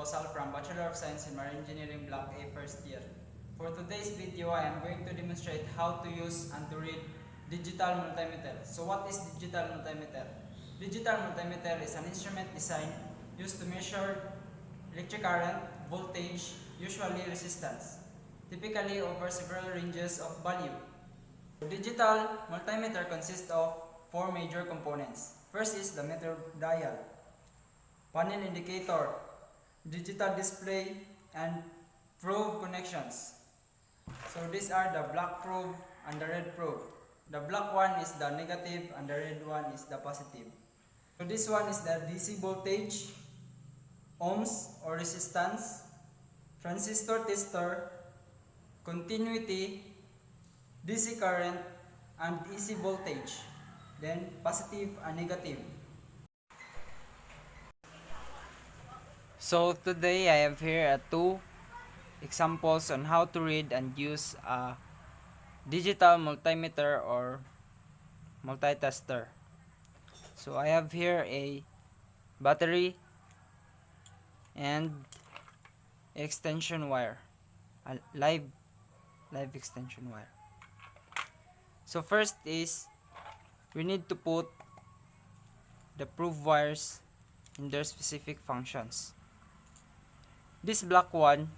Sal from Bachelor of Science in Marine Engineering Block A first year. For today's video, I am going to demonstrate how to use and to read digital multimeter. So what is digital multimeter? Digital multimeter is an instrument designed used to measure electric current, voltage, usually resistance, typically over several ranges of value. Digital multimeter consists of four major components. First is the meter dial, panel indicator, digital display, and probe connections. So these are the black probe and the red probe. The black one is the negative and the red one is the positive. So this one is the DC voltage, ohms or resistance, transistor tester, continuity, DC current, and AC voltage. Then positive and negative. So today I have here two examples on how to read and use a digital multimeter or multitester. So I have here a battery and extension wire, a live extension wire. So first is we need to put the probe wires in their specific functions. This black probe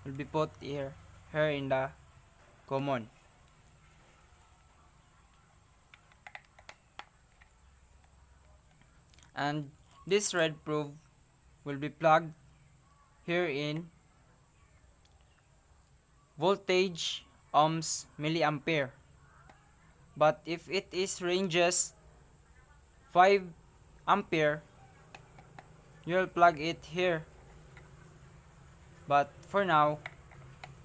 will be put here in the common. And this red probe will be plugged here in voltage, ohms, milliampere. But if it is ranges 5 ampere, you'll plug it here. But for now,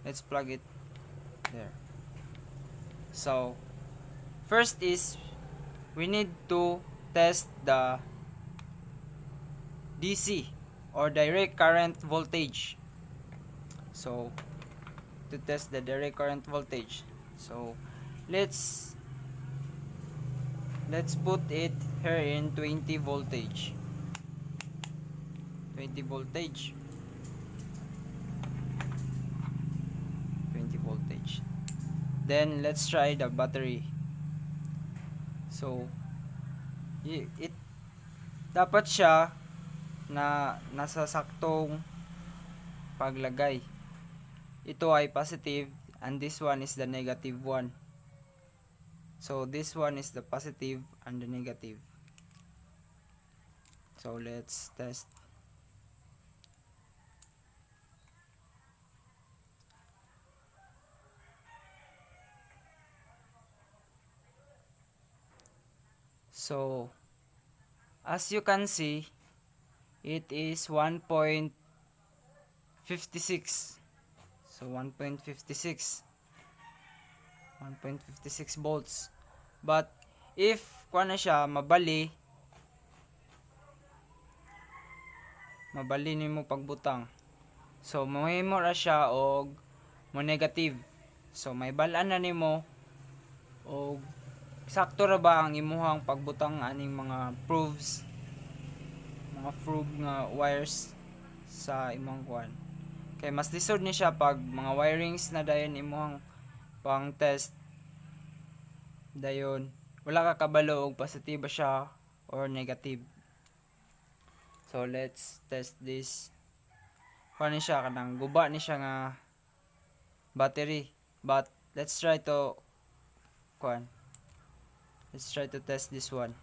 let's plug it there. So first is we need to test the DC or direct current voltage. So to test the direct current voltage, so let's put it here in 20 voltage. 20 voltage. 20 voltage. Then let's try the battery. So it dapat siya na nasa saktong paglagay. Ito ay positive and this one is the negative one. So this one is the positive and the negative. So let's test. So as you can see, it is 1.56. So 1.56 volts. But if kuha na siya mabali nimo pagbutang, so mahimo ra siya og mo negative. So may balaan na nimo og sakto ra ba ang imuhang pagbutang aning mga probe nga wires sa imong kuan. Kay mas lisod ni siya pag mga wirings na dayon imuhang pang test, dayon wala ka kabalo og positive siya or negative. So let's test this. Kuan ni siya kanang guba ni siya nga battery, but let's try to test this one.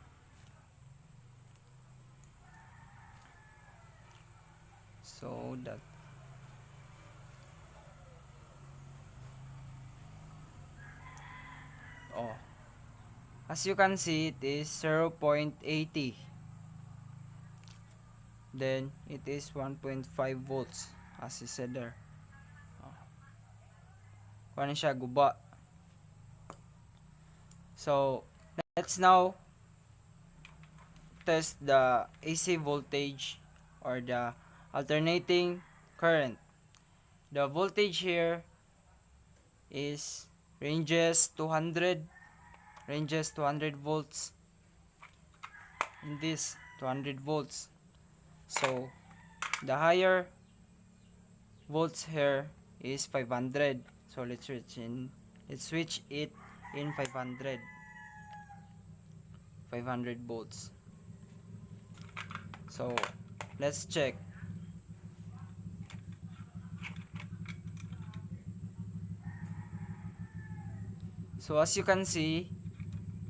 So that as you can see, it is 0.80. Then it is 1.5 volts as you said there. Kuha siya guba. So let's now test the AC voltage or the alternating current. The voltage here is ranges 200 volts. In this 200 volts. So The higher volts here is 500. So let's switch it in 500 volts. So let's check. So as you can see,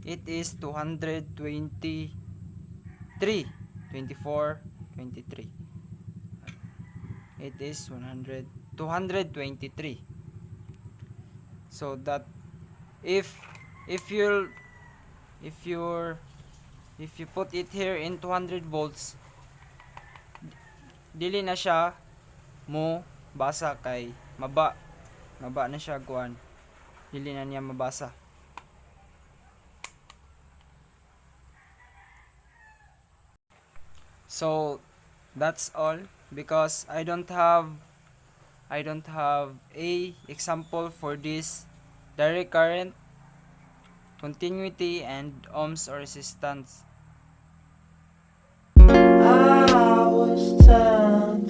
it is 223, 24, 23. It is 223. So that if you put it here in 200 volts, dili na siya mo basa kay maba na siya kuan, dili na niya mabasa. So that's all, because I don't have a example for this direct current, continuity, and ohms or resistance. I was 10